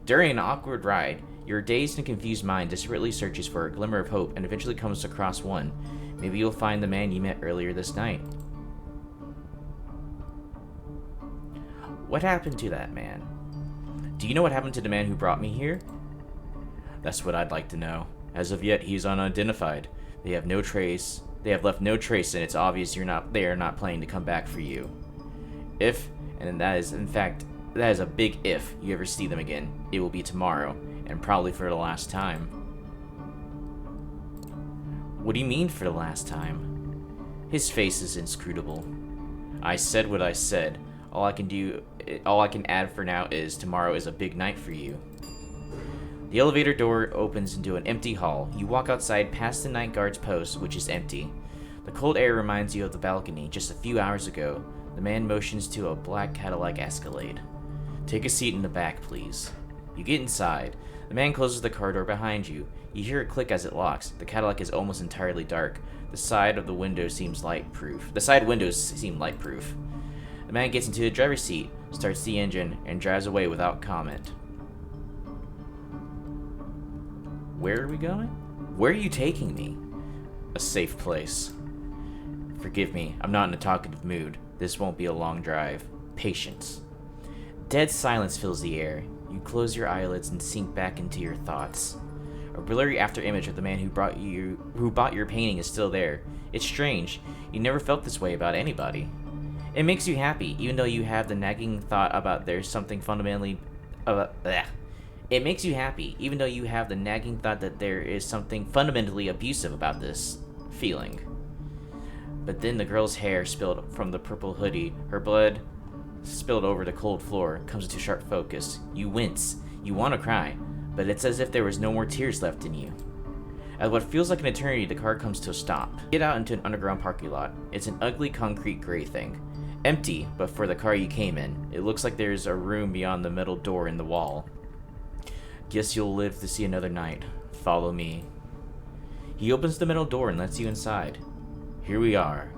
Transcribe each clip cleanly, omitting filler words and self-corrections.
During an awkward ride, your dazed and confused mind desperately searches for a glimmer of hope and eventually comes across one. Maybe you'll find the man you met earlier this night. What happened to that man? Do you know what happened to the man who brought me here? That's what I'd like to know. As of yet, he's unidentified. They have left no trace, and it's obvious they are not planning to come back for you. If, and that is a big if, you ever see them again, it will be tomorrow, and probably for the last time. What do you mean for the last time? His face is inscrutable. I said what I said. All I can add for now is tomorrow is a big night for you. The elevator door opens into an empty hall. You walk outside past the night guard's post, which is empty. The cold air reminds you of the balcony just a few hours ago. The man motions to a black Cadillac Escalade. Take a seat in the back, please. You get inside. The man closes the car door behind you. You hear it click as it locks. The Cadillac is almost entirely dark. The side windows seem lightproof. The man gets into the driver's seat, starts the engine, and drives away without comment. Where are we going? Where are you taking me? A safe place. Forgive me, I'm not in a talkative mood. This won't be a long drive. Patience. Dead silence fills the air. You close your eyelids and sink back into your thoughts. A blurry after-image of the man who bought your painting is still there. It's strange. You never felt this way about anybody. It makes you happy, even though you have the nagging thought about there's something fundamentally... It makes you happy, even though you have the nagging thought that there is something fundamentally abusive about this feeling. But then the girl's hair spilled from the purple hoodie, her blood spilled over the cold floor, comes into sharp focus. You wince. You want to cry, but it's as if there was no more tears left in you. At what feels like an eternity, the car comes to a stop. Get out into an underground parking lot. It's an ugly concrete gray thing. Empty, but for the car you came in. It looks like there's a room beyond the metal door in the wall. Guess you'll live to see another night. Follow me. He opens the metal door and lets you inside. Here we are.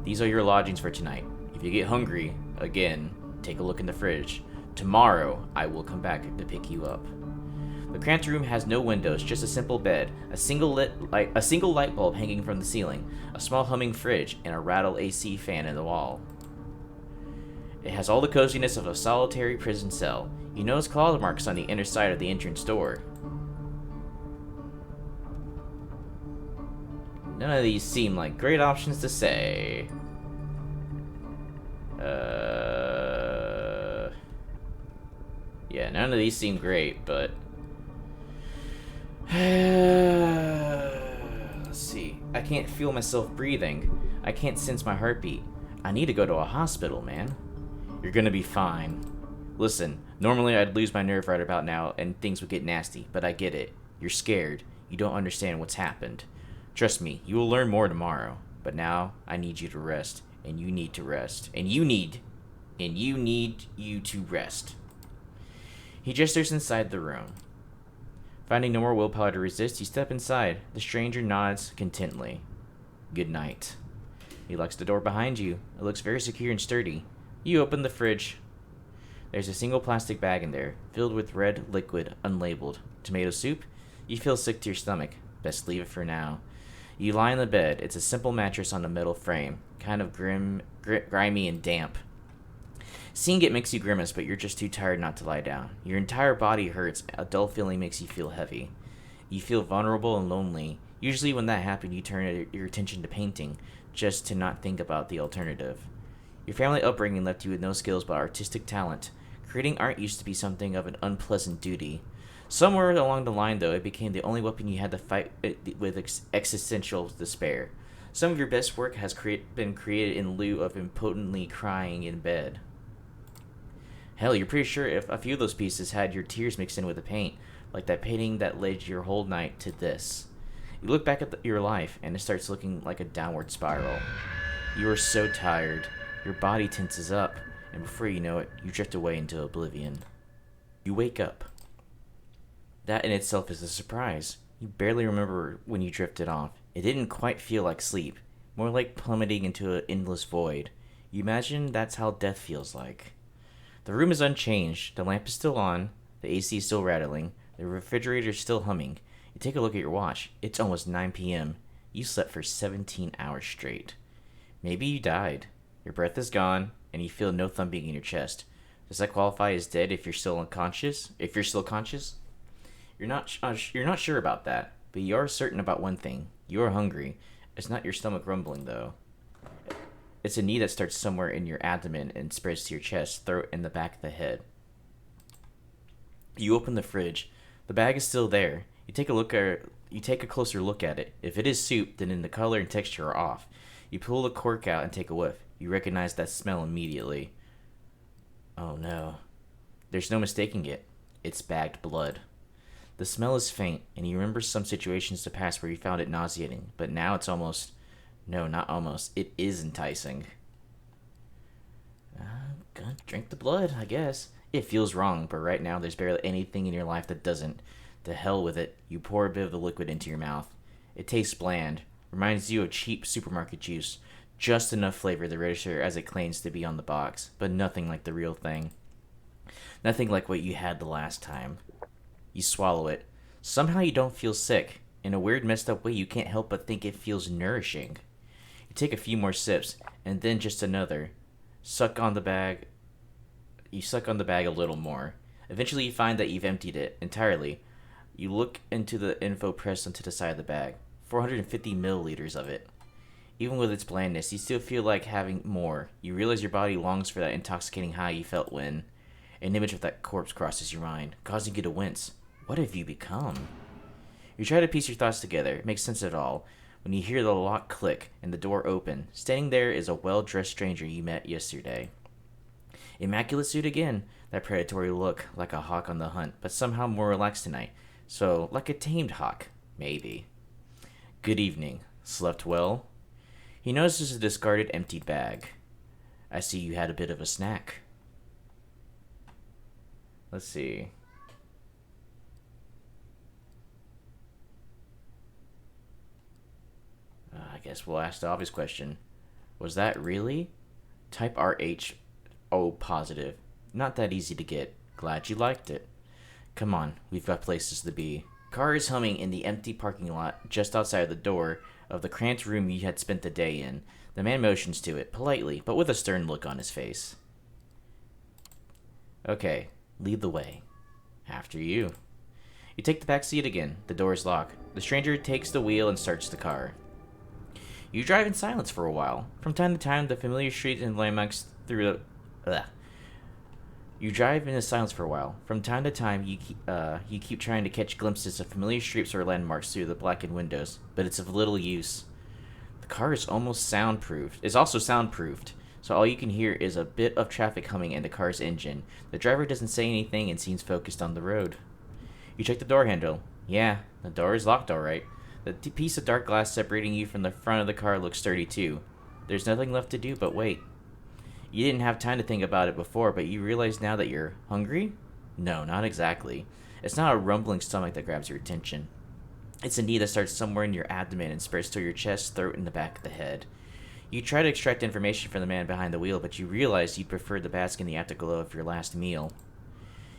These are your lodgings for tonight. If you get hungry, again, take a look in the fridge. Tomorrow, I will come back to pick you up. The cramped room has no windows, just a simple bed, a single light bulb hanging from the ceiling, a small humming fridge, and a rattle AC fan in the wall. It has all the coziness of a solitary prison cell. You notice claw marks on the inner side of the entrance door. None of these seem like great options to say. Yeah, none of these seem great, but... Let's see. I can't feel myself breathing. I can't sense my heartbeat. I need to go to a hospital, man. You're gonna be fine. Listen, normally I'd lose my nerve right about now and things would get nasty, but I get it. You're scared. You don't understand what's happened. Trust me, you will learn more tomorrow. But now, I need you to rest. And you need to rest. And you need you to rest. He gestures inside the room. Finding no more willpower to resist, you step inside. The stranger nods contently. Good night. He locks the door behind you. It looks very secure and sturdy. You open the fridge. There's a single plastic bag in there, filled with red liquid, unlabeled. Tomato soup? You feel sick to your stomach. Best leave it for now. You lie in the bed. It's a simple mattress on a metal frame, kind of grimy and damp. Seeing it makes you grimace, but you're just too tired not to lie down. Your entire body hurts. A dull feeling makes you feel heavy. You feel vulnerable and lonely. Usually when that happens, you turn your attention to painting, just to not think about the alternative. Your family upbringing left you with no skills but artistic talent. Creating art used to be something of an unpleasant duty. Somewhere along the line, though, it became the only weapon you had to fight with existential despair. Some of your best work has been created in lieu of impotently crying in bed. Hell, you're pretty sure if a few of those pieces had your tears mixed in with the paint, like that painting that led your whole night to this. You look back at your life, and it starts looking like a downward spiral. You are so tired. Your body tenses up, and before you know it, you drift away into oblivion. You wake up. That in itself is a surprise. You barely remember when you drifted off. It didn't quite feel like sleep, more like plummeting into an endless void. You imagine that's how death feels like. The room is unchanged. The lamp is still on. The AC is still rattling. The refrigerator is still humming. You take a look at your watch. It's almost 9 p.m. You slept for 17 hours straight. Maybe you died. Your breath is gone, and you feel no thumping in your chest. Does that qualify as dead if you're still unconscious? If you're still conscious? You're not sure about that, but you are certain about one thing. You are hungry. It's not your stomach rumbling, though. It's a need that starts somewhere in your abdomen and spreads to your chest, throat, and the back of the head. You open the fridge. The bag is still there. You take a closer look at it. If it is soup, then the color and texture are off. You pull the cork out and take a whiff. You recognize that smell immediately. Oh no. There's no mistaking it. It's bagged blood. The smell is faint, and you remember some situations to past where you found it nauseating, but now it's almost... No, not almost. It is enticing. Gonna drink the blood, I guess. It feels wrong, but right now there's barely anything in your life that doesn't. To hell with it. You pour a bit of the liquid into your mouth. It tastes bland. Reminds you of cheap supermarket juice. Just enough flavor to register as it claims to be on the box, but nothing like the real thing. Nothing like what you had the last time. You swallow it. Somehow you don't feel sick. In a weird messed up way, you can't help but think it feels nourishing. You take a few more sips, and then just another. You suck on the bag a little more. Eventually you find that you've emptied it entirely. You look into the info pressed onto the side of the bag. 450 milliliters of it. Even with its blandness, you still feel like having more. You realize your body longs for that intoxicating high you felt when an image of that corpse crosses your mind, causing you to wince. What have you become? You try to piece your thoughts together, make sense of it all, when you hear the lock click and the door open. Standing there is a well-dressed stranger you met yesterday. Immaculate suit again, that predatory look, like a hawk on the hunt, but somehow more relaxed tonight. So, like a tamed hawk, maybe. Good evening. Slept well? He notices a discarded empty bag. I see you had a bit of a snack. Let's see. I guess we'll ask the obvious question. Was that really? Type RH. O positive. Not that easy to get. Glad you liked it. Come on, we've got places to be. Car is humming in the empty parking lot just outside the door of the cramped room you had spent the day in. The man motions to it, politely, but with a stern look on his face. Okay, lead the way. After you. You take the back seat again. The door is locked. The stranger takes the wheel and starts the car. You drive in silence for a while. From time to time, the familiar streets and landmarks through the... You drive in silence for a while. From time to time, you keep trying to catch glimpses of familiar streets or landmarks through the blackened windows, but it's of little use. The car is almost soundproofed. It's also soundproofed, so all you can hear is a bit of traffic humming in the car's engine. The driver doesn't say anything and seems focused on the road. You check the door handle. Yeah, the door is locked all right. The piece of dark glass separating you from the front of the car looks sturdy too. There's nothing left to do but wait. You didn't have time to think about it before, but you realize now that you're hungry? No, not exactly. It's not a rumbling stomach that grabs your attention. It's a need that starts somewhere in your abdomen and spreads to your chest, throat, and the back of the head. You try to extract information from the man behind the wheel, but you realize you prefer the bask in the afterglow of your last meal.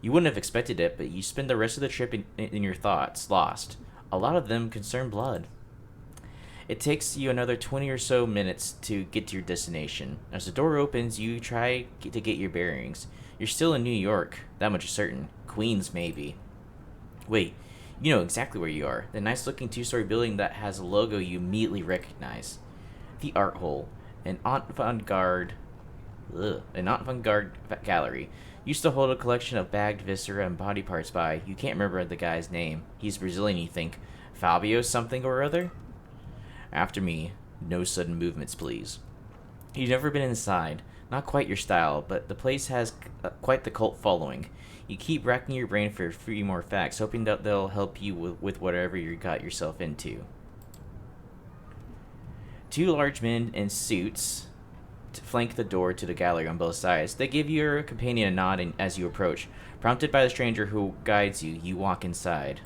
You wouldn't have expected it, but you spend the rest of the trip in your thoughts, lost. A lot of them concern blood. It takes you another 20 or so minutes to get to your destination. As the door opens, you try to get your bearings. You're still in New York, that much is certain. Queens, maybe. Wait, you know exactly where you are. The nice-looking two-story building that has a logo you immediately recognize. The Art Hole, an avant-garde gallery. Used to hold a collection of bagged viscera and body parts by, you can't remember the guy's name. He's Brazilian, you think. Fabio something or other? After me, no sudden movements, please. You've never been inside. Not quite your style, but the place has quite the cult following. You keep racking your brain for a few more facts, hoping that they'll help you with whatever you got yourself into. Two large men in suits flank the door to the gallery on both sides. They give your companion a nod as you approach. Prompted by the stranger who guides you, you walk inside.